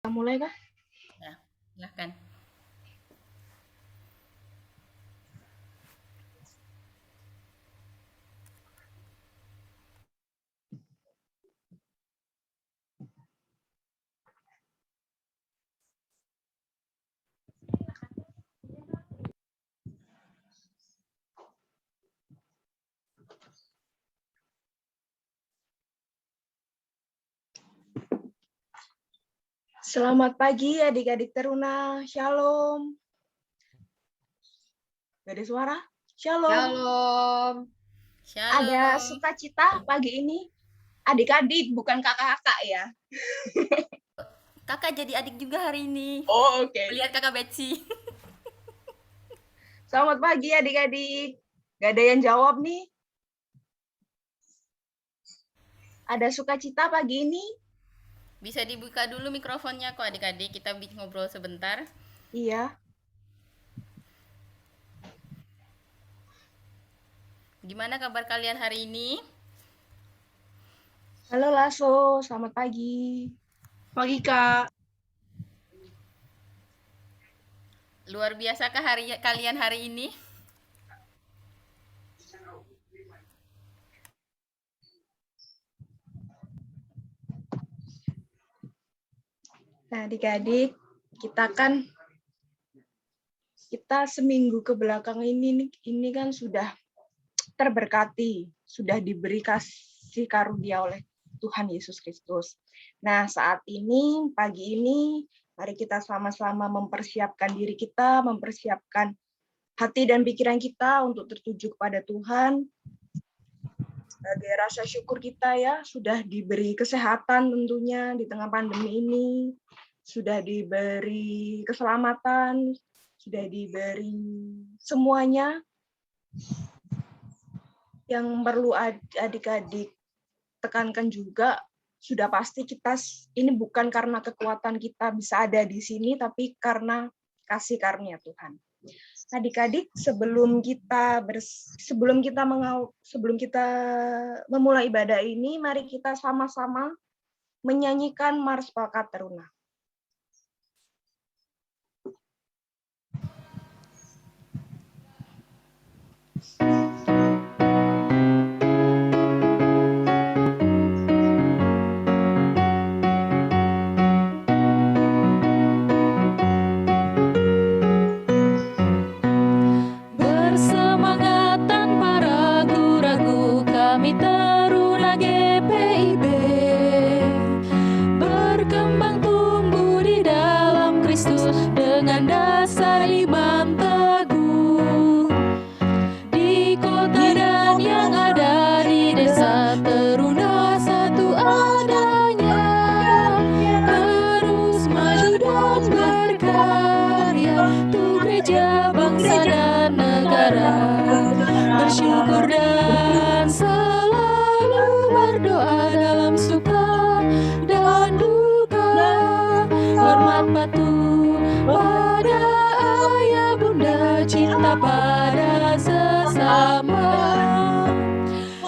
Mulai kah? Ya, silahkan. Selamat pagi adik-adik teruna. Shalom. Gak ada suara? Shalom. Shalom. Ada Shalom. sukacita pagi ini. Adik-adik, bukan kakak-kakak ya. Kakak jadi adik juga hari ini. Oh, oke. Lihat kakak Betsy. Selamat pagi adik-adik. Gak ada yang jawab nih. Ada sukacita pagi ini? Bisa dibuka dulu mikrofonnya kok adik-adik. Kita ngobrol sebentar. Iya. Gimana kabar kalian hari ini? Halo Lasso, selamat pagi. Pagi, Kak. Luar biasakah kalian hari ini? Nah, adik-adik, kita seminggu ke belakang ini kan sudah terberkati, sudah diberi kasih karunia oleh Tuhan Yesus Kristus. Nah, saat ini, pagi ini, mari kita sama-sama mempersiapkan diri kita, mempersiapkan hati dan pikiran kita untuk tertuju kepada Tuhan. Sebagai rasa syukur kita ya, sudah diberi kesehatan tentunya di tengah pandemi ini, sudah diberi keselamatan, sudah diberi semuanya. Yang perlu adik-adik tekankan juga, sudah pasti kita ini bukan karena kekuatan kita bisa ada di sini, tapi karena kasih karunia Tuhan. Adik-adik, sebelum kita memulai ibadah ini, mari kita sama-sama menyanyikan Mars Bakat Teruna. Bersyukur dan selalu berdoa dalam suka dan duka, hormat patuh pada ayah bunda, cinta pada sesama,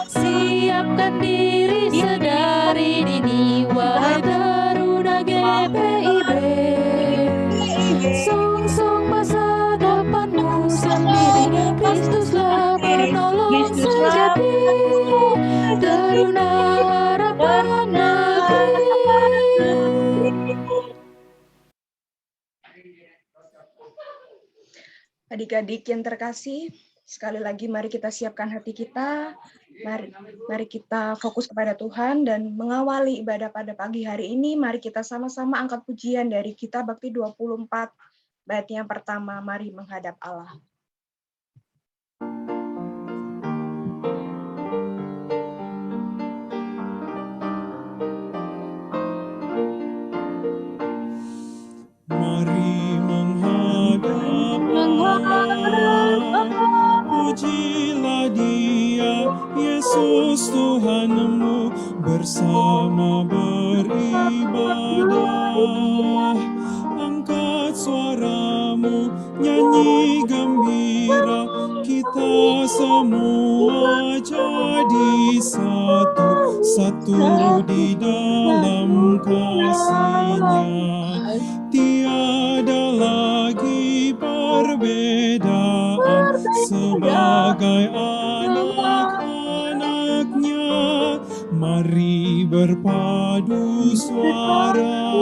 siapkan diri sedari dini, wahai teruna GPIB, song-song masa depanmu sendiri, Kristuslah penolong sejati, teruna harapan negeri. Adik-adik yang terkasih, sekali lagi mari kita siapkan hati kita, mari kita fokus kepada Tuhan, dan mengawali ibadah pada pagi hari ini, mari kita sama-sama angkat pujian dari Kitab Bakti 24, bait yang pertama, mari menghadap Allah. Mari menghadap Allah, pujilah Dia, Yesus Tuhanmu, bersama beribadah. Angkat suaramu, nyanyi gembira, kita semua jadi satu di dalam kasih-Nya. tiada lagi perbedaan sebagai anak-anaknya. Mari berpadu suara,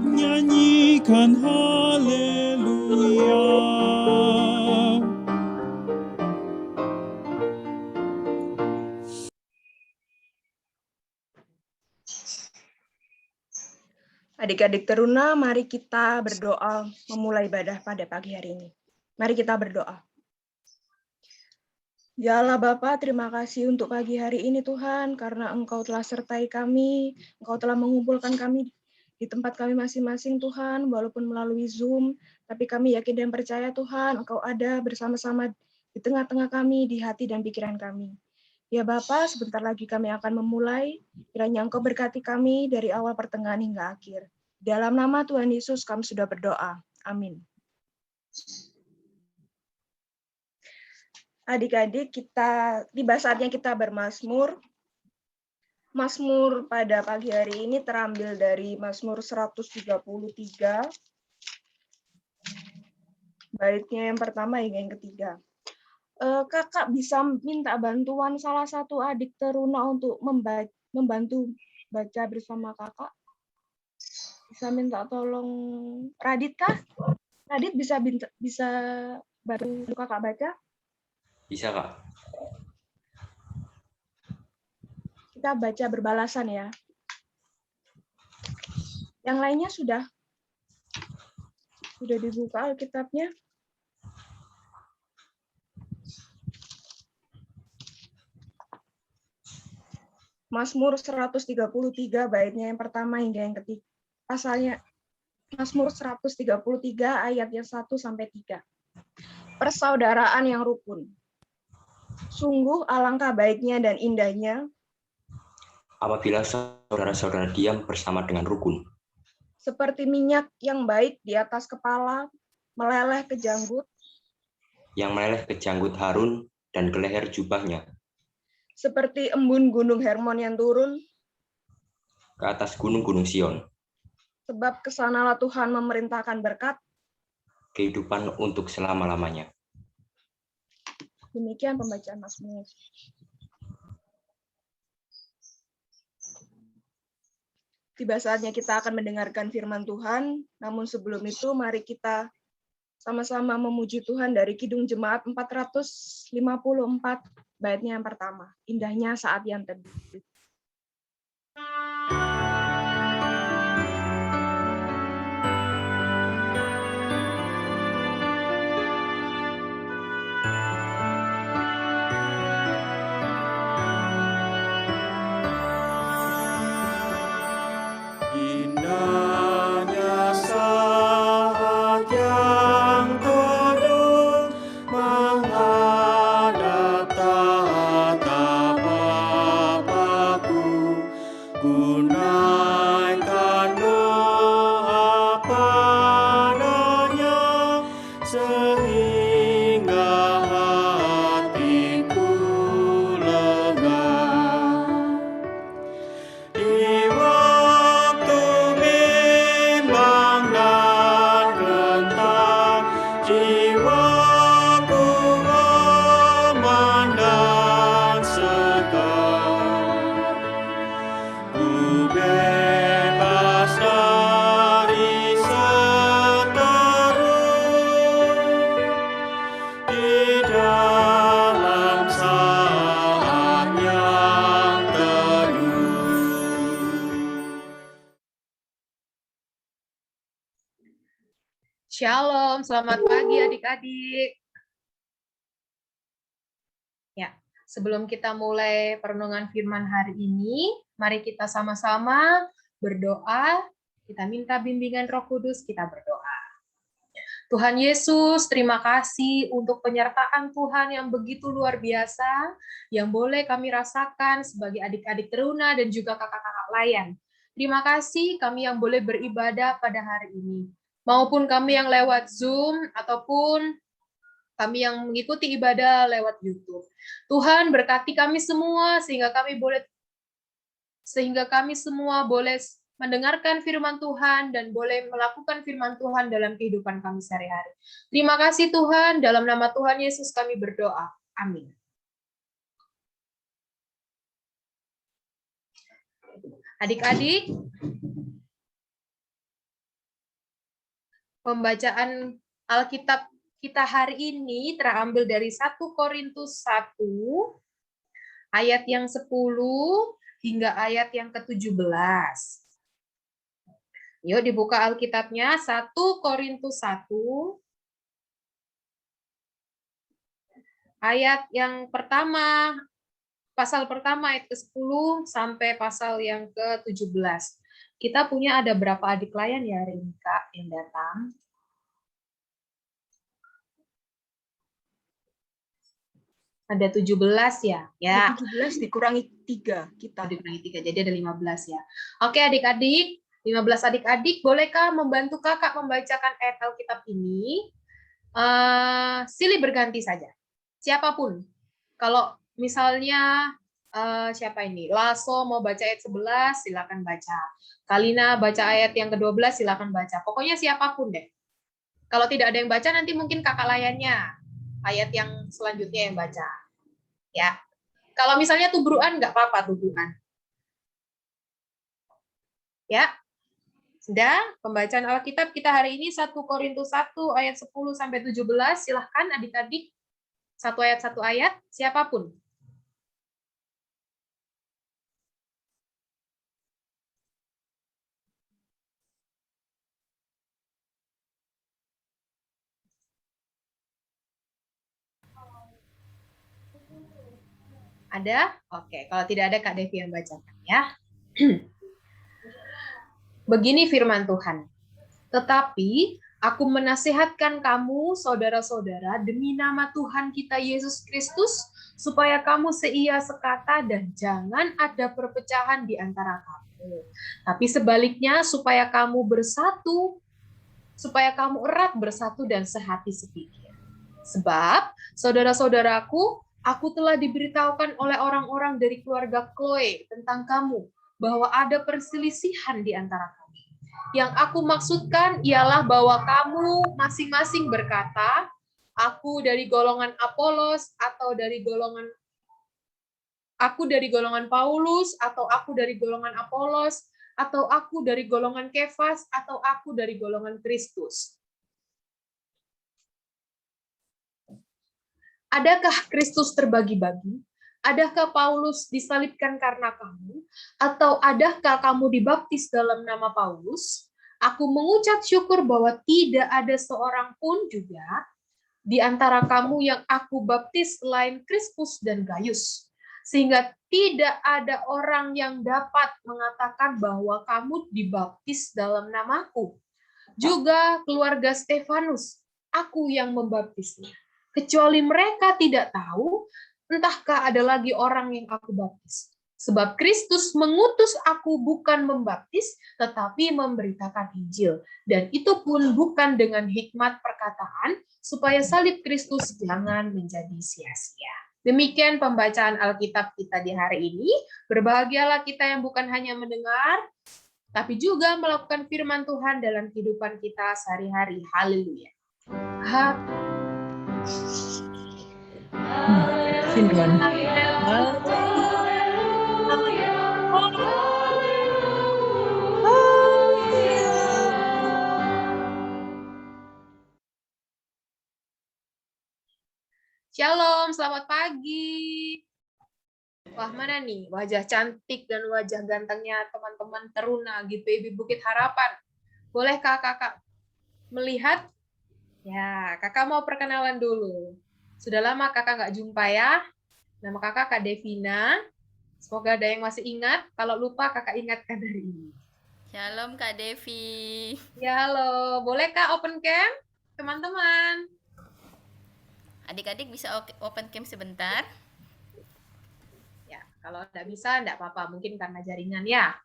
nyanyikan haleluya. Adik-adik teruna, mari kita berdoa memulai ibadah pada pagi hari ini. Mari kita berdoa. Ya Allah Bapa, terima kasih untuk pagi hari ini Tuhan, karena Engkau telah sertai kami, Engkau telah mengumpulkan kami di tempat kami masing-masing Tuhan, walaupun melalui Zoom, tapi kami yakin dan percaya Tuhan, Engkau ada bersama-sama di tengah-tengah kami, di hati dan pikiran kami. Ya Bapa, sebentar lagi kami akan memulai, kiranya Engkau berkati kami dari awal pertengahan hingga akhir. Dalam nama Tuhan Yesus kami sudah berdoa. Amin. Adik-adik, tiba saatnya kita bermazmur. Mazmur pada pagi hari ini terambil dari Mazmur 133. Baitnya yang pertama hingga yang ketiga. Kakak bisa minta bantuan salah satu adik teruna untuk membantu baca bersama kakak? Bisa minta tolong Radit kah? Radit bisa bantu kakak baca? Bisa, Kak. Kita baca berbalasan ya. Yang lainnya sudah dibuka Alkitabnya. Mazmur 133 baitnya yang pertama hingga yang ketiga. Pasalnya Mazmur 133 ayat yang 1 sampai 3. Persaudaraan yang rukun. Sungguh alangkah baiknya dan indahnya Apabila saudara-saudara diam bersama dengan rukun, seperti minyak yang baik di atas kepala, meleleh ke janggut, yang meleleh ke janggut Harun dan ke leher jubahnya, seperti embun gunung Hermon yang turun, ke atas gunung-gunung Sion, sebab kesanalah Tuhan memerintahkan berkat. Kehidupan untuk selama-lamanya. Demikian pembacaan Mazmur. Tiba saatnya kita akan mendengarkan firman Tuhan, namun sebelum itu mari kita sama-sama memuji Tuhan dari Kidung Jemaat 454, baitnya yang pertama, indahnya saat yang teduh. Indahnya saat yang teduh menghadap tatap Bapa-Ku, ku naikkan doa padanya sehingga hatiku lega. Di waktu bimbang dan gentar, jiwaku aman dan segar. Ku bebas dari seteru di dalam saat yang teduh. Shalom, selamat pagi adik-adik. Ya, sebelum kita mulai perenungan firman hari ini, mari kita sama-sama berdoa. Kita minta bimbingan Roh Kudus, kita berdoa. Tuhan Yesus, terima kasih untuk penyertaan Tuhan yang begitu luar biasa, yang boleh kami rasakan sebagai adik-adik teruna dan juga kakak-kakak layan. Terima kasih kami yang boleh beribadah pada hari ini, maupun kami yang lewat Zoom, ataupun kami yang mengikuti ibadah lewat YouTube. Tuhan berkati kami semua, sehingga kami semua boleh mendengarkan firman Tuhan dan boleh melakukan firman Tuhan dalam kehidupan kami sehari-hari. Terima kasih Tuhan, dalam nama Tuhan Yesus kami berdoa. Amin. Adik-adik, pembacaan Alkitab kita hari ini terambil dari 1 Korintus 1 ayat yang 10 hingga ayat yang ke-17. Yuk dibuka Alkitabnya, 1 Korintus 1 ayat yang pertama, pasal pertama ayat ke-10 sampai pasal yang ke-17. Kita punya ada berapa adik layan ya hari ini Kak yang datang? Ada 17 ya? Ya. 17 dikurangi 3 kita. Dikurangi 3, jadi ada 15 ya. Oke adik-adik, 15 adik-adik, bolehkah membantu kakak membacakan ayat Alkitab ini? Silih berganti saja. Siapapun. Kalau misalnya siapa ini? Lasso mau baca ayat 11, silakan baca. Kalina baca ayat yang ke-12, silakan baca. Pokoknya siapapun deh. Kalau tidak ada yang baca, nanti mungkin kakak layannya. Ayat yang selanjutnya yang baca. Ya. Kalau misalnya tubruan, nggak apa-apa tubruan. Ya. Sudah, pembacaan Alkitab kita hari ini 1 Korintus 1 ayat 10 sampai 17. Silahkan adik-adik. Satu ayat, siapapun. Ada? Oke, kalau tidak ada Kak Devi yang bacakan ya. Begini firman Tuhan. Tetapi aku menasihatkan kamu, saudara-saudara, demi nama Tuhan kita Yesus Kristus, supaya kamu seia sekata dan jangan ada perpecahan di antara kamu. Tapi sebaliknya, supaya kamu bersatu, supaya kamu erat bersatu dan sehati sepikir. Sebab, saudara-saudaraku, aku telah diberitahukan oleh orang-orang dari keluarga Chloe tentang kamu, bahwa ada perselisihan di antara kami. Yang aku maksudkan ialah bahwa kamu masing-masing berkata, aku dari golongan Apolos, atau dari golongan aku dari golongan Paulus, atau aku dari golongan Apolos, atau aku dari golongan Kefas, atau aku dari golongan Kristus. Adakah Kristus terbagi-bagi? Adakah Paulus disalibkan karena kamu? Atau adakah kamu dibaptis dalam nama Paulus? Aku mengucap syukur bahwa tidak ada seorang pun juga di antara kamu yang aku baptis selain Krispus dan Gaius. Sehingga tidak ada orang yang dapat mengatakan bahwa kamu dibaptis dalam namaku. Juga keluarga Stefanus, aku yang membaptisnya. Kecuali mereka tidak tahu, entahkah ada lagi orang yang aku baptis. Sebab Kristus mengutus aku bukan membaptis, tetapi memberitakan Injil. Dan itu pun bukan dengan hikmat perkataan, supaya salib Kristus jangan menjadi sia-sia. Demikian pembacaan Alkitab kita di hari ini. Berbahagialah kita yang bukan hanya mendengar, tapi juga melakukan firman Tuhan dalam kehidupan kita sehari-hari. Haleluya. Firman. Shalom, selamat pagi. Wah, mana nih wajah cantik dan wajah gantengnya teman-teman teruna GPIB Bukit Harapan. Bolehkah kakak melihat? Ya, kakak mau perkenalan dulu. Sudah lama kakak nggak jumpa ya. Nama kakak Kak Devina. Semoga ada yang masih ingat. Kalau lupa kakak ingatkan dari ini. Shalom Kak Devi. Ya, halo. Bolehkah open cam, teman-teman? Adik-adik bisa open cam sebentar? Ya, kalau nggak bisa, nggak apa-apa. Mungkin karena jaringan ya.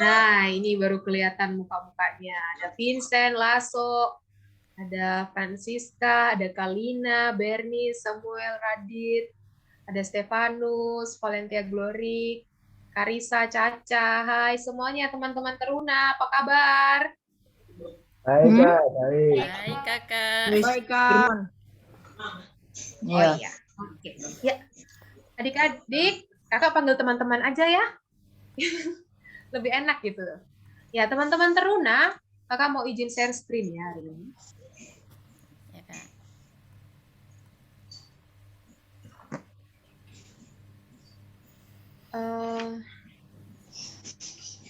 Nah, ini baru kelihatan muka-mukanya. Ada Vincent, Lasso, ada Francisca, ada Kalina, Bernie, Samuel, Radit, ada Stefanus, Valentia Glory, Karisa, Caca, hai semuanya teman-teman Teruna, apa kabar? Baik, Kak, baik. Baik, Kakak. Baik, Kak. Oh iya. Oke. Ya. Adik-adik, Kakak panggil teman-teman aja ya. Lebih enak gitu. Ya, teman-teman Teruna, Kakak mau izin share screen ya hari ini. Ya, Kak.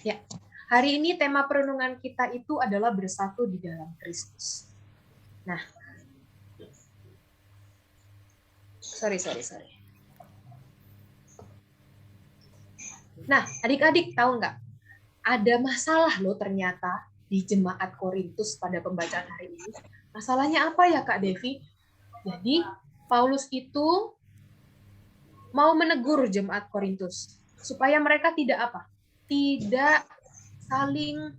Ya, hari ini tema perenungan kita itu adalah bersatu di dalam Kristus. Nah, sorry. Nah, adik-adik tahu nggak? Ada masalah loh ternyata di jemaat Korintus pada pembacaan hari ini. Masalahnya apa ya Kak Devi? Jadi, Paulus itu mau menegur jemaat Korintus supaya mereka tidak apa? Tidak saling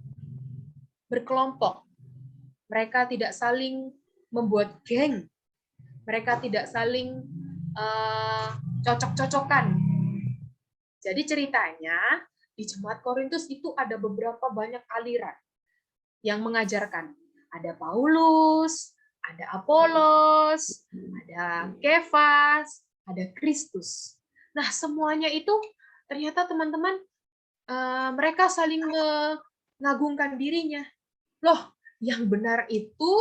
berkelompok. Mereka tidak saling membuat geng. Mereka tidak saling cocok-cocokan. Jadi ceritanya di jemaat Korintus itu ada beberapa banyak aliran yang mengajarkan. Ada Paulus, ada Apolos, ada Kefas, ada Kristus. Nah, semuanya itu ternyata teman-teman mereka saling mengagungkan dirinya. Loh, yang benar itu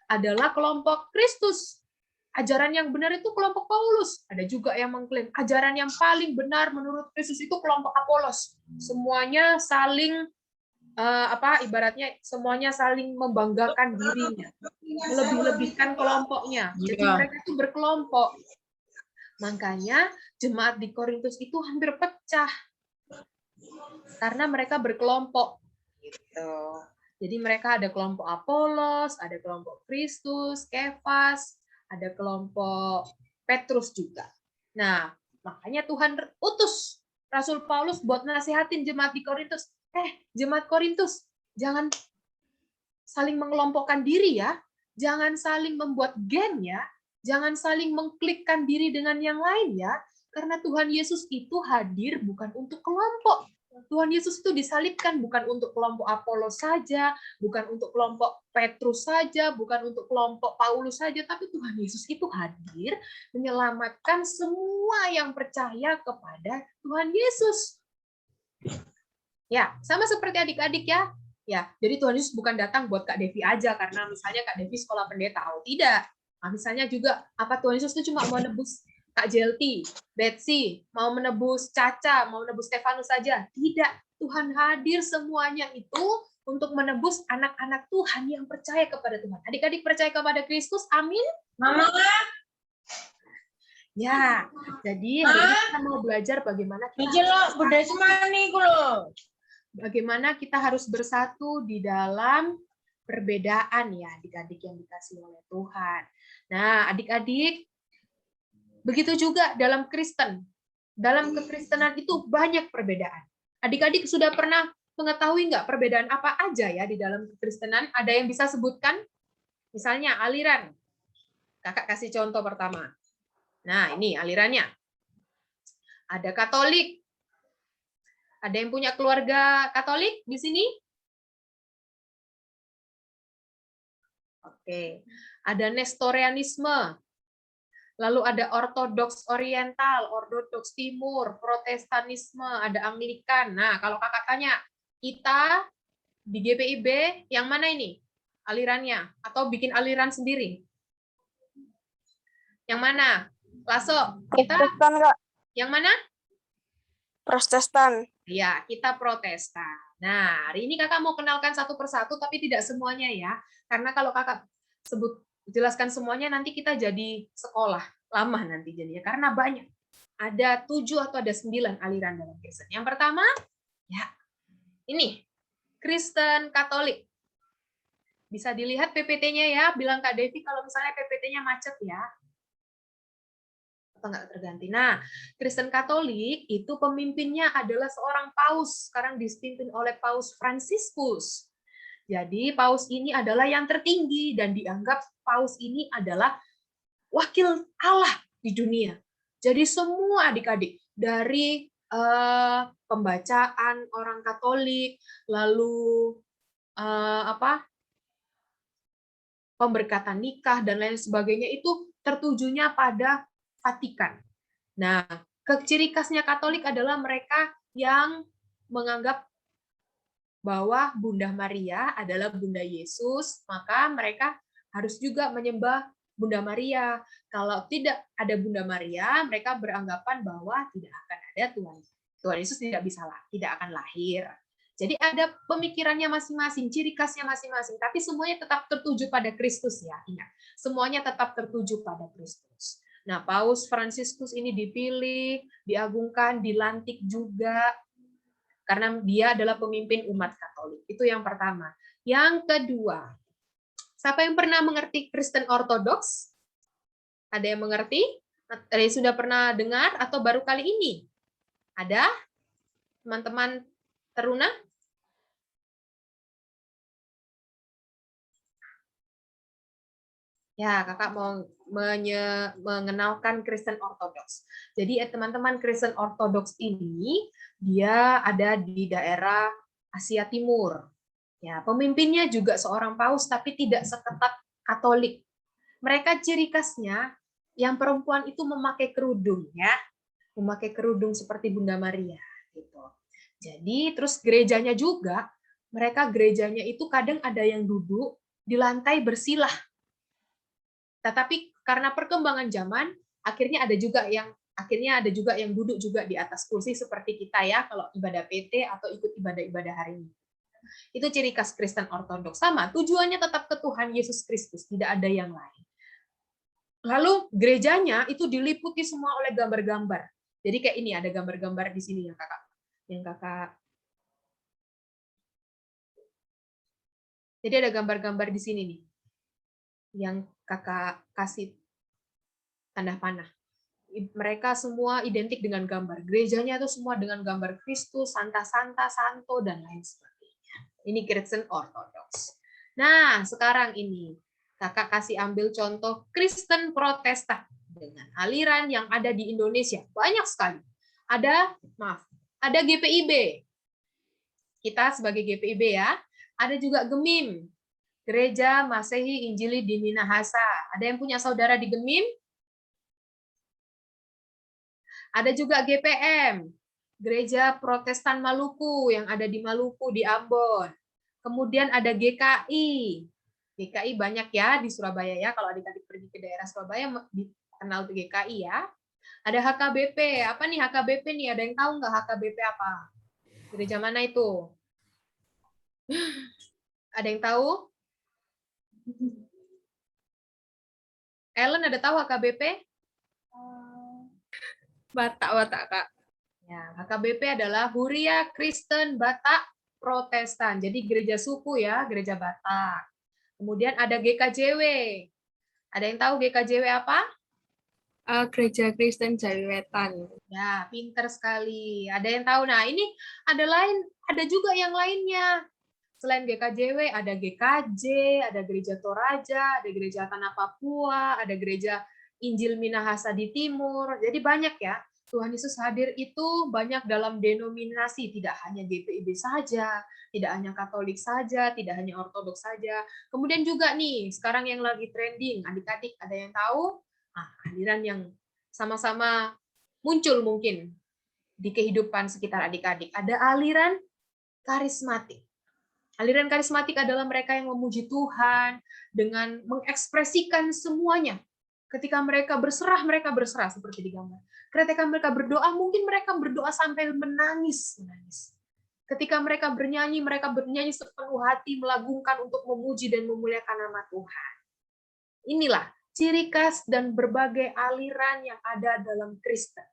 adalah kelompok Kristus. Ajaran yang benar itu kelompok Paulus. Ada juga yang mengklaim ajaran yang paling benar menurut Kristus itu kelompok Apolos. Semuanya saling ibaratnya semuanya saling membanggakan dirinya, melebih-lebihkan kelompoknya. Jadi mereka itu berkelompok. Makanya jemaat di Korintus itu hampir pecah karena mereka berkelompok. Gitu. Jadi mereka ada kelompok Apolos, ada kelompok Kristus, Kefas, ada kelompok Petrus juga. Nah, makanya Tuhan utus Rasul Paulus buat nasihatin jemaat di Korintus. Jemaat Korintus, jangan saling mengelompokkan diri ya. Jangan saling membuat geng ya. Jangan saling mengklikkan diri dengan yang lain ya. Karena Tuhan Yesus itu hadir bukan untuk kelompok. Tuhan Yesus itu disalibkan bukan untuk kelompok Apolos saja, bukan untuk kelompok Petrus saja, bukan untuk kelompok Paulus saja, tapi Tuhan Yesus itu hadir menyelamatkan semua yang percaya kepada Tuhan Yesus. Ya, sama seperti adik-adik ya. Ya, jadi Tuhan Yesus bukan datang buat Kak Devi aja karena misalnya Kak Devi sekolah pendeta, tidak. Nah, misalnya juga apa Tuhan Yesus itu cuma mau nebus Kak Jelti, Betsy, mau menebus Caca, mau menebus Stefanus saja. Tidak, Tuhan hadir semuanya itu untuk menebus anak-anak Tuhan yang percaya kepada Tuhan. Adik-adik percaya kepada Kristus, amin? Mama. Ya, jadi hari ini kita mau belajar bagaimana kita harus bersatu di dalam perbedaan ya, adik-adik yang dikasihi oleh Tuhan. Nah, adik-adik, begitu juga dalam Kristen. Dalam kekristenan itu banyak perbedaan. Adik-adik sudah pernah mengetahui nggak perbedaan apa aja ya di dalam kekristenan? Ada yang bisa sebutkan? Misalnya aliran. Kakak kasih contoh pertama. Nah, ini alirannya. Ada Katolik. Ada yang punya keluarga Katolik di sini? Oke. Ada Nestorianisme. Lalu ada Ortodoks Oriental, Ortodoks Timur, Protestanisme, ada Anglikan. Nah, kalau kakak tanya, kita di GPIB yang mana ini alirannya? Atau bikin aliran sendiri? Yang mana? Lasso, kita Protestan, Kak. yang mana? Protestan. Ya, kita Protestan. Nah, hari ini kakak mau kenalkan satu persatu, tapi tidak semuanya ya. Karena kalau kakak jelaskan semuanya, nanti kita jadi sekolah lama nanti jadinya. Karena banyak. Ada 7 atau ada 9 aliran dalam Kristen. Yang pertama, ya ini, Kristen Katolik. Bisa dilihat PPT-nya ya, bilang Kak Devi kalau misalnya PPT-nya macet ya. Atau nggak terganti. Nah, Kristen Katolik itu pemimpinnya adalah seorang paus. Sekarang dipimpin oleh Paus Fransiskus. Jadi paus ini adalah yang tertinggi dan dianggap paus ini adalah wakil Allah di dunia. Jadi semua adik-adik dari pembacaan orang Katolik, lalu pemberkatan nikah dan lain sebagainya itu tertujunya pada Vatikan. Nah, ciri khasnya Katolik adalah mereka yang menganggap bahwa Bunda Maria adalah Bunda Yesus, maka mereka harus juga menyembah Bunda Maria. Kalau tidak ada Bunda Maria, mereka beranggapan bahwa tidak akan ada Tuhan Yesus tidak akan lahir. Jadi ada pemikirannya masing-masing, ciri khasnya masing-masing, tapi semuanya tetap tertuju pada Kristus ya. Ingat, semuanya tetap tertuju pada Kristus. Nah, Paus Fransiskus ini dipilih, diagungkan, dilantik juga karena dia adalah pemimpin umat Katolik. Itu yang pertama. Yang kedua, siapa yang pernah mengerti Kristen Ortodoks? Ada yang mengerti? Ada yang sudah pernah dengar atau baru kali ini? Ada? Teman-teman teruna? Ya, kakak mau mengenalkan Kristen Ortodoks. Jadi teman-teman Kristen Ortodoks ini dia ada di daerah Asia Timur. Ya, pemimpinnya juga seorang paus tapi tidak seketat Katolik. Mereka ciri khasnya yang perempuan itu memakai kerudung ya. Memakai kerudung seperti Bunda Maria gitu. Jadi terus gerejanya juga, gerejanya itu kadang ada yang duduk di lantai bersilah. Tetapi karena perkembangan zaman, akhirnya ada juga yang duduk juga di atas kursi seperti kita ya, kalau ibadah PT atau ikut ibadah-ibadah hari ini. Itu ciri khas Kristen Ortodoks. Sama, tujuannya tetap ke Tuhan Yesus Kristus, tidak ada yang lain. Lalu gerejanya itu diliputi semua oleh gambar-gambar. Jadi kayak ini ada gambar-gambar di sini yang kakak. Jadi ada gambar-gambar di sini nih. Yang kakak kasih tanda panah. Mereka semua identik dengan gambar. Gerejanya itu semua dengan gambar Kristus, Santa-Santa, Santo, dan lain sebagainya. Ini Kristen Ortodoks. Nah, sekarang ini kakak kasih ambil contoh Kristen Protestan dengan aliran yang ada di Indonesia. Banyak sekali. Ada GPIB. Kita sebagai GPIB ya. Ada juga Gemim. Gereja Masehi Injili di Minahasa. Ada yang punya saudara di Gemim? Ada juga GPM, Gereja Protestan Maluku yang ada di Maluku, di Ambon. Kemudian ada GKI. GKI banyak ya di Surabaya ya. Kalau adik-adik pergi ke daerah Surabaya kenal GKI ya. Ada HKBP. Apa nih HKBP nih? Ada yang tahu nggak HKBP apa? Gereja mana itu? Ada yang tahu? Ellen ada tahu HKBP? Batak Kak. Ya, HKBP adalah Huria Kristen Batak Protestan. Jadi gereja suku ya, gereja Batak. Kemudian ada GKJW. Ada yang tahu GKJW apa? Gereja Kristen Jawiwetan. Ya, pinter sekali. Ada yang tahu? Nah, ini ada juga yang lainnya. Selain GKJW, ada GKJ, ada Gereja Toraja, ada Gereja Tanah Papua, ada Gereja Injil Minahasa di Timur. Jadi banyak ya. Tuhan Yesus hadir itu banyak dalam denominasi, tidak hanya GPIB saja, tidak hanya Katolik saja, tidak hanya Ortodoks saja. Kemudian juga nih, sekarang yang lagi trending, adik-adik ada yang tahu? Aliran yang sama-sama muncul mungkin di kehidupan sekitar adik-adik. Ada aliran karismatik. Aliran karismatik adalah mereka yang memuji Tuhan dengan mengekspresikan semuanya. Ketika mereka berserah seperti di gambar. Ketika mereka berdoa, mungkin mereka berdoa sampai menangis. Ketika mereka bernyanyi sepenuh hati, melagungkan untuk memuji dan memuliakan nama Tuhan. Inilah ciri khas dan berbagai aliran yang ada dalam Kristen.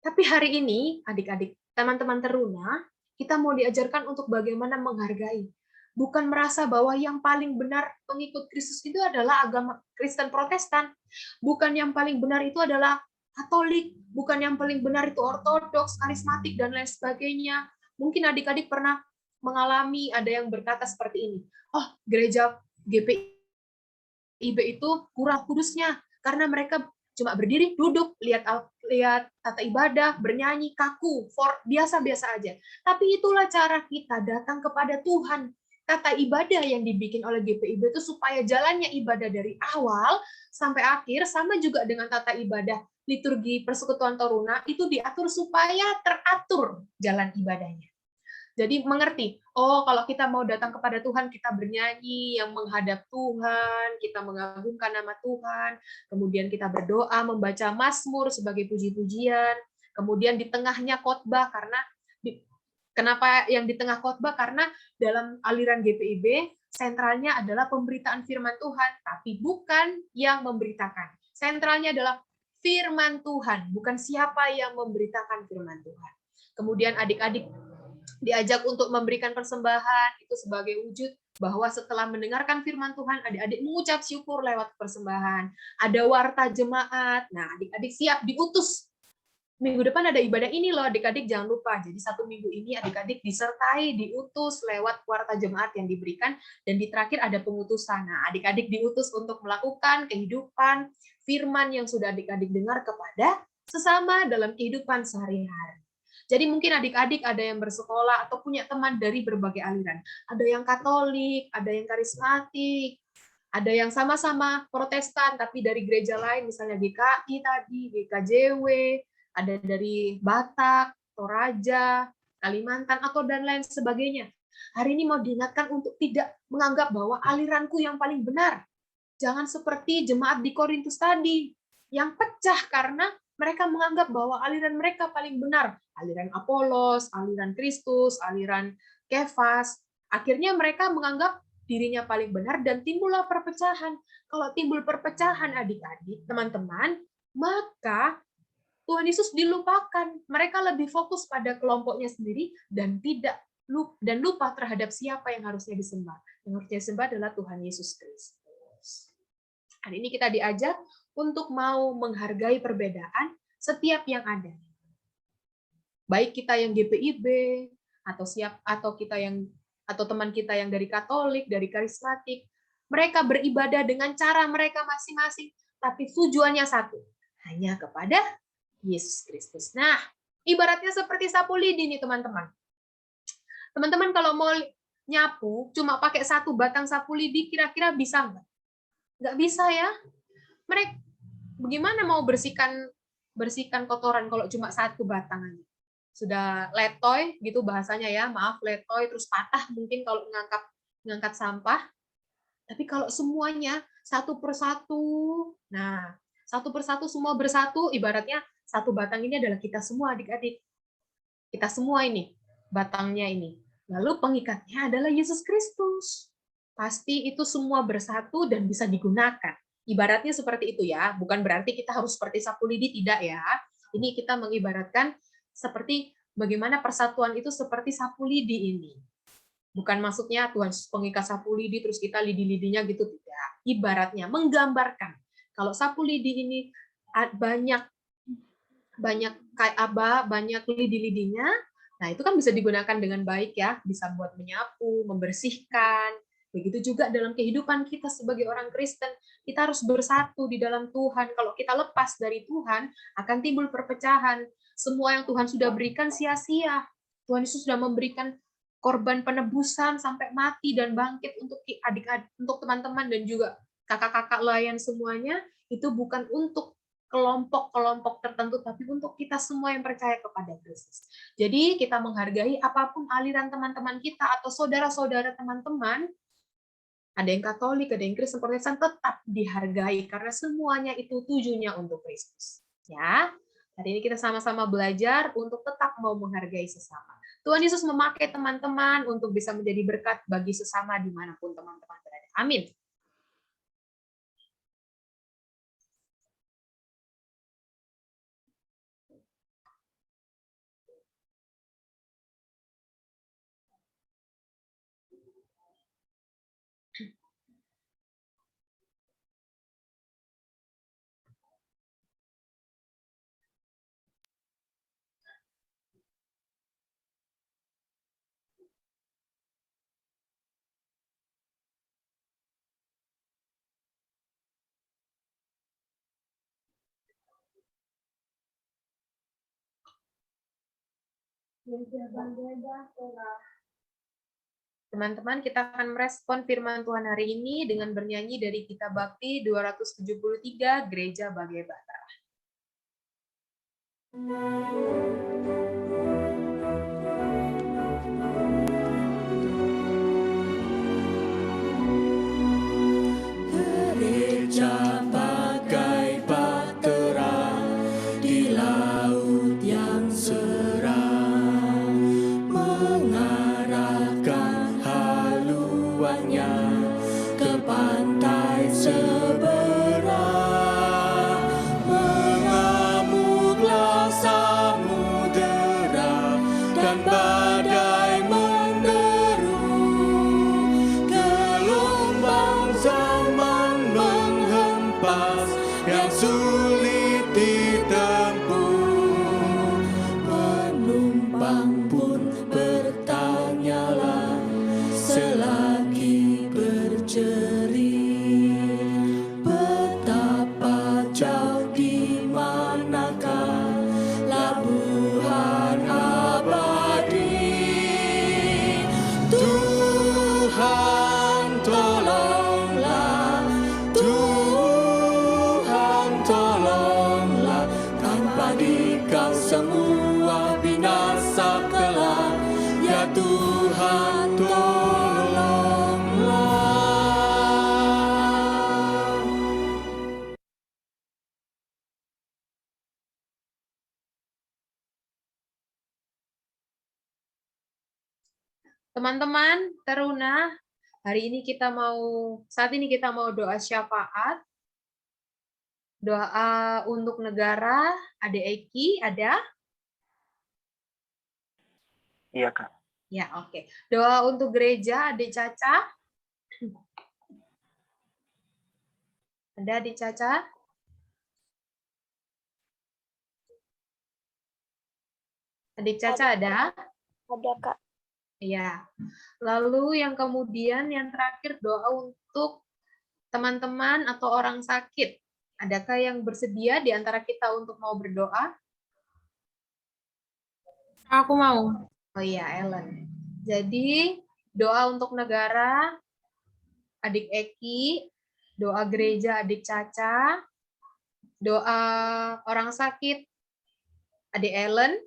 Tapi hari ini, adik-adik, teman-teman teruna, kita mau diajarkan untuk bagaimana menghargai. Bukan merasa bahwa yang paling benar pengikut Kristus itu adalah agama Kristen Protestan. Bukan yang paling benar itu adalah Katolik. Bukan yang paling benar itu Ortodoks, karismatik, dan lain sebagainya. Mungkin adik-adik pernah mengalami ada yang berkata seperti ini. Gereja GPIB itu kurang kudusnya karena mereka cuma berdiri, duduk, lihat tata ibadah, bernyanyi, kaku, biasa-biasa aja. Tapi itulah cara kita datang kepada Tuhan. Tata ibadah yang dibikin oleh GPIB itu supaya jalannya ibadah dari awal sampai akhir, sama juga dengan tata ibadah liturgi Persekutuan Toruna, itu diatur supaya teratur jalan ibadahnya. Jadi mengerti, oh kalau kita mau datang kepada Tuhan, kita bernyanyi yang menghadap Tuhan, kita mengagungkan nama Tuhan, kemudian kita berdoa, membaca Mazmur sebagai puji-pujian, kemudian di tengahnya khotbah, karena kenapa yang di tengah khotbah? Karena dalam aliran GPIB, sentralnya adalah pemberitaan firman Tuhan, tapi bukan yang memberitakan. Sentralnya adalah firman Tuhan, bukan siapa yang memberitakan firman Tuhan. Kemudian adik-adik diajak untuk memberikan persembahan, itu sebagai wujud bahwa setelah mendengarkan firman Tuhan, adik-adik mengucap syukur lewat persembahan. Ada warta jemaat, nah adik-adik siap diutus. Minggu depan ada ibadah ini loh, adik-adik jangan lupa. Jadi 1 minggu ini adik-adik disertai, diutus lewat warta jemaat yang diberikan, dan di terakhir ada pengutusan. Nah, adik-adik diutus untuk melakukan kehidupan firman yang sudah adik-adik dengar kepada sesama dalam kehidupan sehari-hari. Jadi mungkin adik-adik ada yang bersekolah atau punya teman dari berbagai aliran. Ada yang Katolik, ada yang karismatik, ada yang sama-sama Protestan tapi dari gereja lain, misalnya GKI tadi, GKJW, ada dari Batak, Toraja, Kalimantan, atau dan lain sebagainya. Hari ini mau diingatkan untuk tidak menganggap bahwa aliranku yang paling benar. Jangan seperti jemaat di Korintus tadi, yang pecah karena mereka menganggap bahwa aliran mereka paling benar. Aliran Apolos, aliran Kristus, aliran Kefas. Akhirnya mereka menganggap dirinya paling benar dan timbullah perpecahan. Kalau timbul perpecahan adik-adik, teman-teman, maka Tuhan Yesus dilupakan. Mereka lebih fokus pada kelompoknya sendiri dan lupa terhadap siapa yang harusnya disembah. Yang harusnya disembah adalah Tuhan Yesus Kristus. Hari ini kita diajak untuk mau menghargai perbedaan setiap yang ada. Baik kita yang GPIB atau teman kita yang dari Katolik, dari karismatik, mereka beribadah dengan cara mereka masing-masing, tapi tujuannya satu, hanya kepada Yesus Kristus. Nah, ibaratnya seperti sapu lidi nih teman-teman. Teman-teman kalau mau nyapu cuma pakai 1 batang sapu lidi, kira-kira bisa nggak? Nggak bisa ya. Mereka bagaimana mau bersihkan kotoran kalau cuma 1 batang aja? Sudah letoy gitu bahasanya ya, maaf letoy, terus patah mungkin kalau ngangkat sampah. Tapi kalau semuanya satu persatu, nah 1 persatu semua bersatu, ibaratnya 1 batang ini adalah kita semua adik-adik. Kita semua ini, batangnya ini. Lalu pengikatnya adalah Yesus Kristus. Pasti itu semua bersatu dan bisa digunakan. Ibaratnya seperti itu ya, bukan berarti kita harus seperti sapu lidi, tidak ya. Ini kita mengibaratkan seperti bagaimana persatuan itu seperti sapu lidi ini. Bukan maksudnya Tuhan pengikat sapu lidi terus kita lidi-lidinya gitu, tidak. Ibaratnya menggambarkan kalau sapu lidi ini banyak lidi-lidinya, nah itu kan bisa digunakan dengan baik ya, bisa buat menyapu, membersihkan. Begitu juga dalam kehidupan kita sebagai orang Kristen, kita harus bersatu di dalam Tuhan. Kalau kita lepas dari Tuhan, akan timbul perpecahan. Semua yang Tuhan sudah berikan sia-sia. Tuhan Yesus sudah memberikan korban penebusan sampai mati dan bangkit untuk adik-adik, untuk teman-teman dan juga kakak-kakak lain semuanya, itu bukan untuk kelompok-kelompok tertentu, tapi untuk kita semua yang percaya kepada Kristus. Jadi kita menghargai apapun aliran teman-teman kita atau saudara-saudara teman-teman, ada yang Katolik, ada yang Kristen, Protestan, tetap dihargai karena semuanya itu tujuannya untuk Kristus. Ya, hari ini kita sama-sama belajar untuk tetap mau menghargai sesama. Tuhan Yesus memakai teman-teman untuk bisa menjadi berkat bagi sesama dimanapun teman-teman berada. Amin. Teman-teman, kita akan merespon firman Tuhan hari ini dengan bernyanyi dari Kitab Bakti 273, Gereja Bagai Bata. Gereja bagai bahtera di laut yang seram, mengarahkan haluannya ke pantai seberang. Mengamuklah samudera dan badai menderu, gelombang zaman menghempas yang sulit ditempuh. Penumpang pun bertanyalah selagi berjerit, betapa jauh di manakah labuhan abadi. Tuhan tolonglah, Tuhan tolonglah, tanpa Dikau semua binasa kelak. Ya Tuhan tolonglah. Teman-teman, Teruna, saat ini kita mau doa syafaat, doa untuk negara. Adik Eki ada? Iya, Kak. Ya, oke. Doa untuk gereja, Adik Caca. Ada Adik Caca? Adik Caca ada? Ada, Kak. Iya. Lalu yang kemudian yang terakhir doa untuk teman-teman atau orang sakit. Adakah yang bersedia di antara kita untuk mau berdoa? Aku mau. Oh iya, Ellen. Jadi doa untuk negara, Adik Eki, doa gereja, Adik Caca, doa orang sakit, Adik Ellen.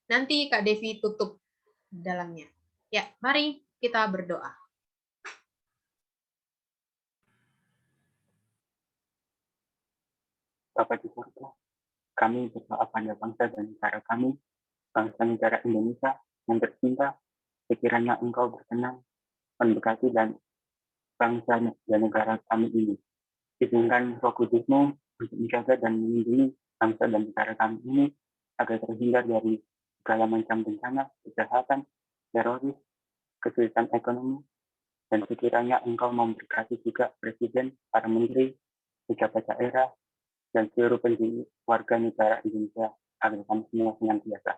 Nanti Kak Devi tutup dalamnya. Ya, mari kita berdoa. Bapa di surga, kami berdoa pada bangsa dan negara kami, bangsa negara Indonesia yang tercinta, sekiranya Engkau berkenan memberkati dan bangsa dan negara kami ini. Izinkan Roh Kudus-Mu untuk menjaga dan melindungi bangsa dan negara kami ini agar terhindar dari segala macam bencana, kejahatan, teroris, kesulitan ekonomi, dan sekiranya Engkau memberkati juga Presiden, para menteri, pejabat daerah, dan seluruh penduduk warga negara Indonesia agar kami semua senantiasa.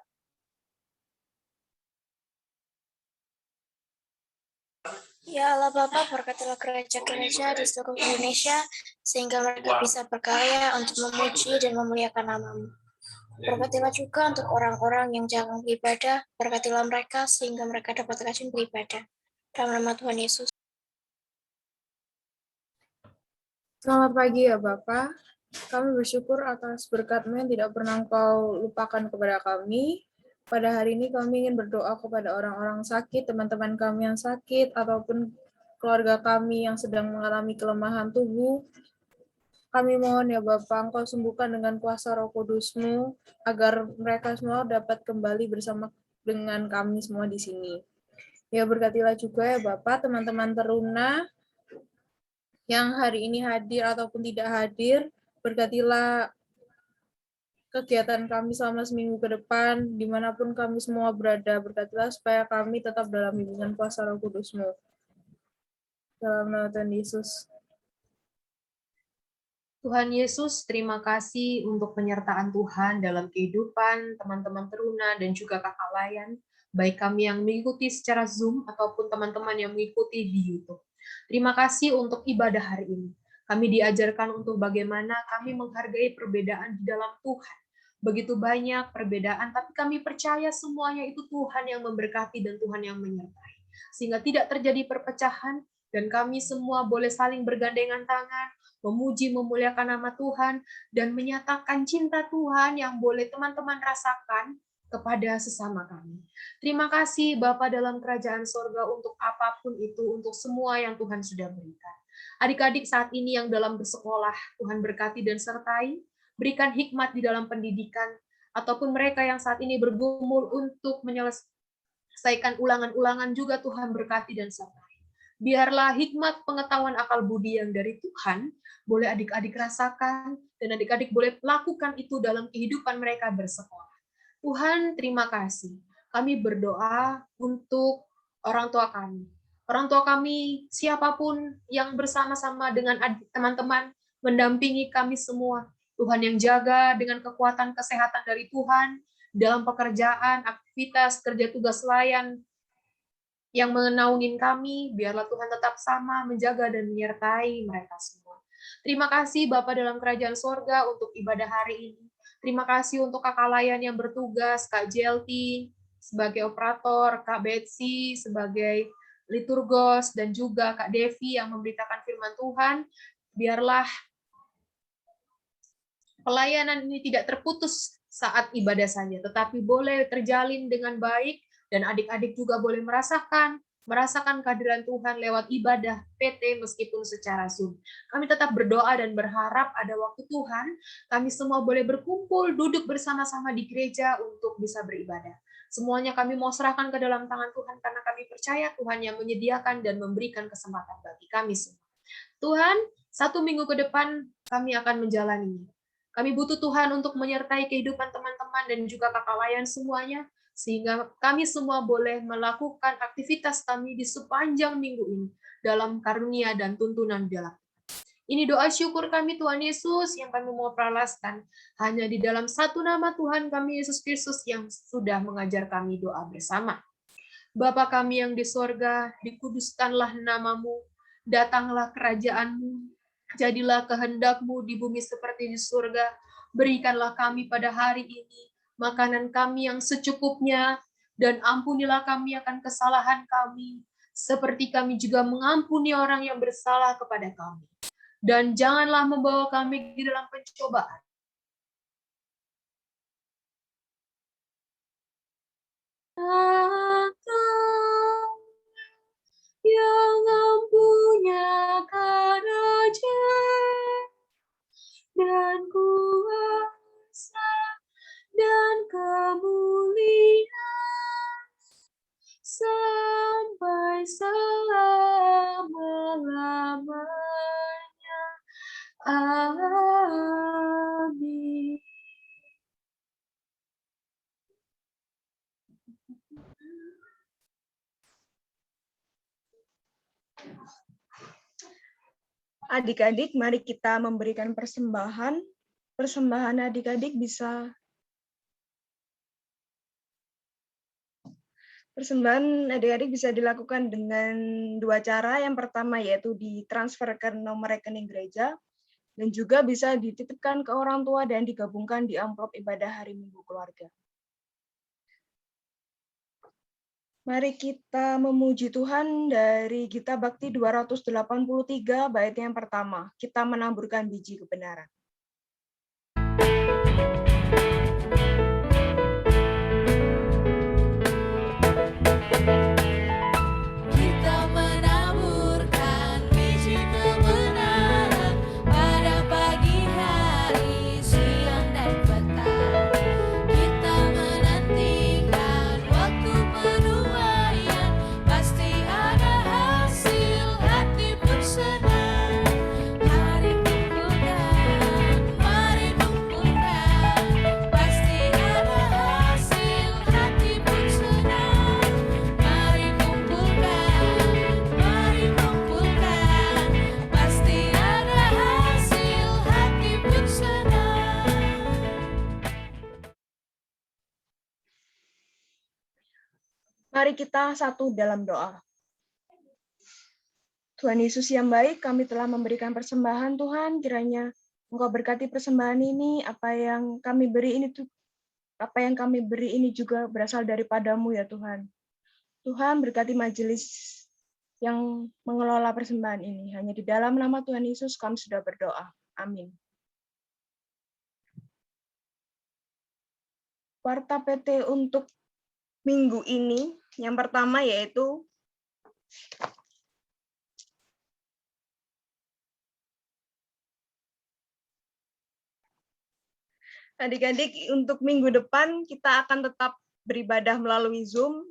Ya Allah Bapa, berkatilah gereja-gereja di seluruh Indonesia, sehingga mereka bisa berkarya untuk memuji dan memuliakan nama-Mu. Berkatilah juga untuk orang-orang yang jarang beribadah, berkatilah mereka sehingga mereka dapat rajin beribadah. Dalam nama Tuhan Yesus. Selamat pagi ya Bapak. Kami bersyukur atas berkat-Mu yang tidak pernah Engkau lupakan kepada kami. Pada hari ini kami ingin berdoa kepada orang-orang sakit, teman-teman kami yang sakit, ataupun keluarga kami yang sedang mengalami kelemahan tubuh. Kami mohon ya Bapak, Engkau sembuhkan dengan kuasa Roh Kudus-Mu, agar mereka semua dapat kembali bersama dengan kami semua di sini. Ya berkatilah juga ya Bapak, teman-teman Teruna yang hari ini hadir ataupun tidak hadir, berkatilah kegiatan kami selama seminggu ke depan, dimanapun kami semua berada, berkatilah supaya kami tetap dalam bimbingan kuasa Roh Kudus-Mu. Dalam nama Tuhan Yesus. Tuhan Yesus, terima kasih untuk penyertaan Tuhan dalam kehidupan teman-teman Teruna dan juga kakak layan, baik kami yang mengikuti secara Zoom ataupun teman-teman yang mengikuti di YouTube. Terima kasih untuk ibadah hari ini. Kami diajarkan untuk bagaimana kami menghargai perbedaan di dalam Tuhan, begitu banyak perbedaan, tapi kami percaya semuanya itu Tuhan yang memberkati dan Tuhan yang menyertai. Sehingga tidak terjadi perpecahan, dan kami semua boleh saling bergandengan tangan, memuji, memuliakan nama Tuhan, dan menyatakan cinta Tuhan yang boleh teman-teman rasakan kepada sesama kami. Terima kasih Bapa dalam kerajaan sorga untuk apapun itu, untuk semua yang Tuhan sudah berikan. Adik-adik saat ini yang dalam bersekolah, Tuhan berkati dan sertai, berikan hikmat di dalam pendidikan, ataupun mereka yang saat ini bergumul untuk menyelesaikan ulangan-ulangan juga Tuhan berkati dan sertai. Biarlah hikmat pengetahuan akal budi yang dari Tuhan boleh adik-adik rasakan, dan adik-adik boleh lakukan itu dalam kehidupan mereka bersekolah. Tuhan, terima kasih. Kami berdoa untuk orang tua kami. Orang tua kami, siapapun yang bersama-sama dengan teman-teman, mendampingi kami semua. Tuhan yang jaga dengan kekuatan kesehatan dari Tuhan, dalam pekerjaan, aktivitas, kerja tugas layan, yang menaungin kami, biarlah Tuhan tetap sama, menjaga dan menyertai mereka semua. Terima kasih Bapa dalam kerajaan sorga untuk ibadah hari ini. Terima kasih untuk kakak layan yang bertugas, Kak Jelti sebagai operator, Kak Betsy sebagai liturgos, dan juga Kak Devi yang memberitakan firman Tuhan. Biarlah pelayanan ini tidak terputus saat ibadah saja, tetapi boleh terjalin dengan baik, dan adik-adik juga boleh merasakan kehadiran Tuhan lewat ibadah PT meskipun secara Zoom. Kami tetap berdoa dan berharap ada waktu Tuhan, kami semua boleh berkumpul, duduk bersama-sama di gereja untuk bisa beribadah. Semuanya kami mau serahkan ke dalam tangan Tuhan, karena kami percaya Tuhan yang menyediakan dan memberikan kesempatan bagi kami semua. Tuhan, 1 minggu ke depan kami akan menjalaninya. Kami butuh Tuhan untuk menyertai kehidupan teman-teman dan juga kakak layan semuanya, sehingga kami semua boleh melakukan aktivitas kami di sepanjang minggu ini dalam karunia dan tuntunan dalam. Ini doa syukur kami Tuhan Yesus yang kami mau pralaskan hanya di dalam satu nama Tuhan kami Yesus Kristus yang sudah mengajar kami doa bersama. Bapa kami yang di sorga, dikuduskanlah namamu, datanglah kerajaanmu, jadilah kehendak-Mu di bumi seperti di surga. Berikanlah kami pada hari ini makanan kami yang secukupnya, dan ampunilah kami akan kesalahan kami, seperti kami juga mengampuni orang yang bersalah kepada kami. Dan janganlah membawa kami di dalam pencobaan. Yang mempunya kerajaan dan kuasa dan kemuliaan sampai selama-lamanya. Amin. Adik-adik, mari kita memberikan persembahan. Persembahan adik-adik bisa dilakukan dengan 2 cara. Yang pertama yaitu ditransfer ke nomor rekening gereja, dan juga bisa dititipkan ke orang tua dan digabungkan di amplop ibadah hari Minggu keluarga. Mari kita memuji Tuhan dari Gita Bakti 283 bait yang pertama. Kita menaburkan biji kebenaran. Mari kita satu dalam doa. Tuhan Yesus yang baik, kami telah memberikan persembahan Tuhan, kiranya Engkau berkati persembahan ini, apa yang kami beri ini juga berasal daripadamu ya Tuhan. Tuhan berkati majelis yang mengelola persembahan ini. Hanya di dalam nama Tuhan Yesus kami sudah berdoa. Amin. Warta PT untuk minggu ini, yang pertama yaitu adik-adik, untuk minggu depan kita akan tetap beribadah melalui Zoom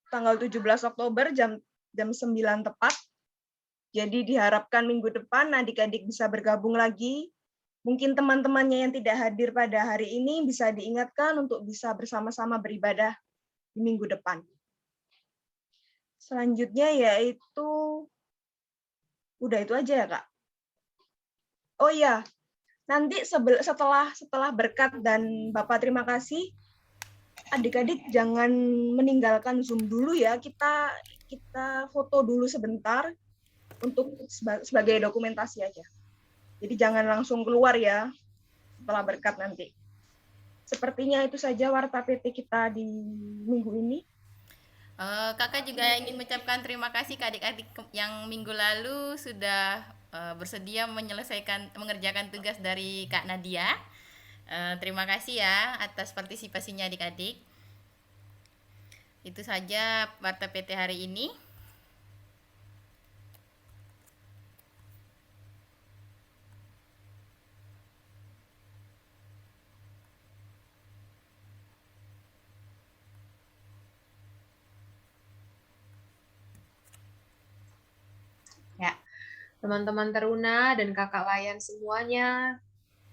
tanggal 17 Oktober jam 9 tepat. Jadi diharapkan minggu depan adik-adik bisa bergabung lagi. Mungkin teman-temannya yang tidak hadir pada hari ini bisa diingatkan untuk bisa bersama-sama beribadah di minggu depan. Selanjutnya yaitu, udah itu aja ya Kak? Oh iya, nanti setelah berkat dan Bapak terima kasih, adik-adik jangan meninggalkan Zoom dulu ya, kita foto dulu sebentar untuk sebagai dokumentasi aja. Jadi jangan langsung keluar ya setelah berkat nanti. Sepertinya itu saja warta PT kita di minggu ini. Kakak juga ingin mengucapkan terima kasih ke adik-adik yang minggu lalu sudah bersedia mengerjakan tugas dari Kak Nadia. Terima kasih ya atas partisipasinya adik-adik. Itu saja warta PT hari ini. Ya, teman-teman teruna dan kakak layan semuanya,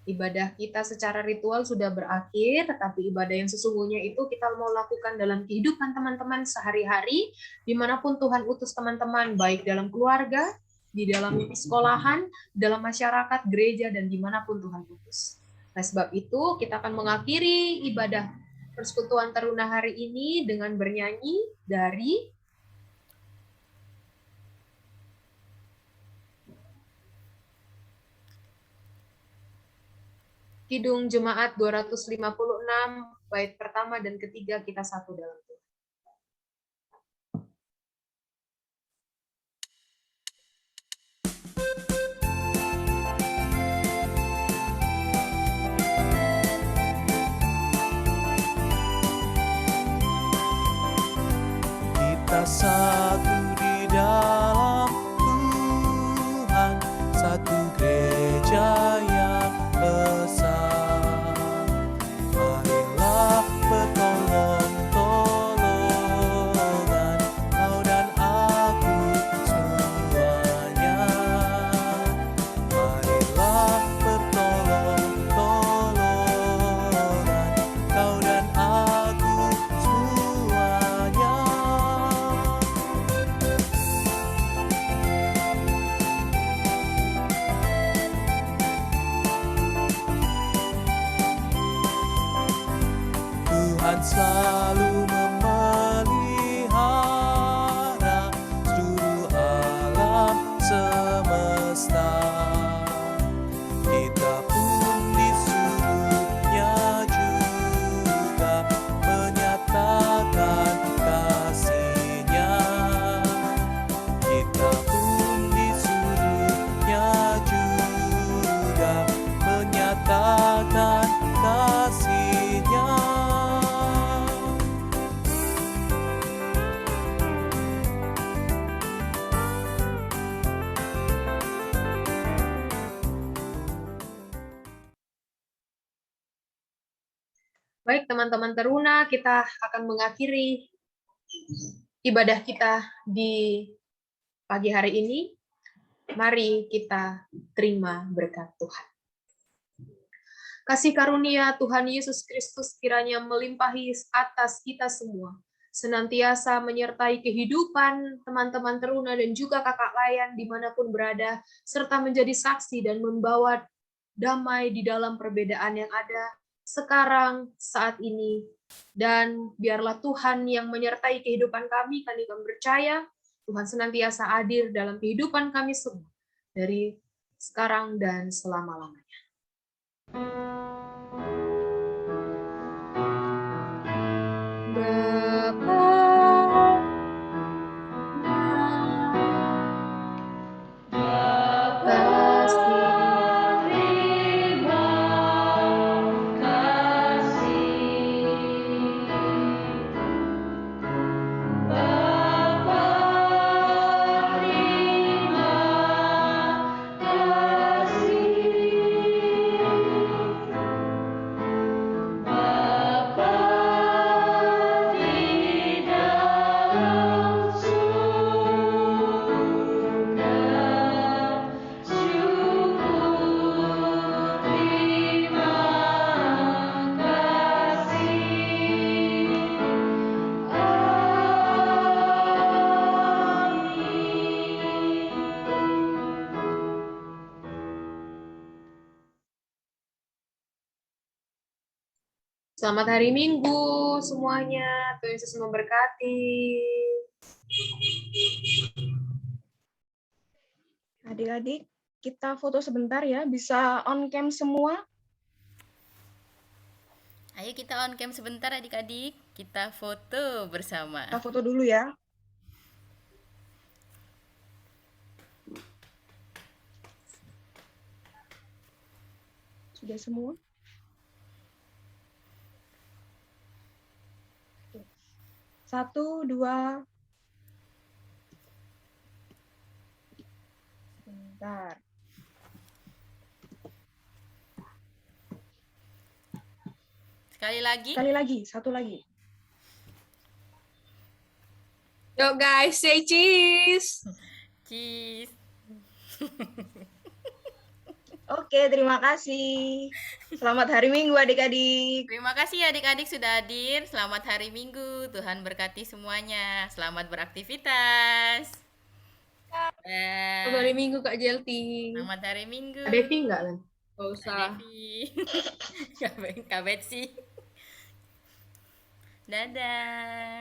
ibadah kita secara ritual sudah berakhir, tetapi ibadah yang sesungguhnya itu kita mau lakukan dalam kehidupan teman-teman sehari-hari, dimanapun Tuhan utus teman-teman, baik dalam keluarga, di dalam sekolahan, dalam masyarakat, gereja, dan dimanapun Tuhan utus. Nah, sebab itu kita akan mengakhiri ibadah persekutuan teruna hari ini dengan bernyanyi dari Kidung Jemaat 256, bait pertama dan ketiga, kita satu dalam Tuhan. Kita satu di dalam Tuhan, satu gereja yang besar. Marilah bertolong-tolongan, kau dan aku semuanya. Marilah bertolong-tolongan, kau dan aku semuanya. Tuhan selalu memelihara seluruh alam semesta. Kita pun disuruhnya juga menyatakan kasih-Nya. Kita pun disuruhnya juga menyatakan kasih-Nya. Baik, teman-teman teruna, kita akan mengakhiri ibadah kita di pagi hari ini. Mari kita terima berkat Tuhan. Kasih karunia Tuhan Yesus Kristus kiranya melimpahi atas kita semua, senantiasa menyertai kehidupan teman-teman teruna dan juga kakak layan dimanapun berada, serta menjadi saksi dan membawa damai di dalam perbedaan yang ada sekarang, saat ini, dan biarlah Tuhan yang menyertai kehidupan kami percaya Tuhan senantiasa hadir dalam kehidupan kami semua, dari sekarang dan selama-lamanya. Selamat hari Minggu semuanya. Tuhan Yesus memberkati. Adik-adik, kita foto sebentar ya. Bisa on cam semua? Ayo kita on cam sebentar adik-adik. Kita foto bersama. Kita foto dulu ya. Sudah semua? Oke. 1, 2. Sebentar. Sekali lagi. Sekali lagi, satu lagi. Yuk guys, say cheese. Cheese. Oke, terima kasih. Selamat hari Minggu adik-adik. Terima kasih adik-adik sudah hadir. Selamat hari Minggu. Tuhan berkati semuanya. Selamat beraktivitas. Selamat hari Minggu Kak Jelti. Selamat hari Minggu. Ada Devi enggak, Len? Gak usah. Kak Betsy. Dadah.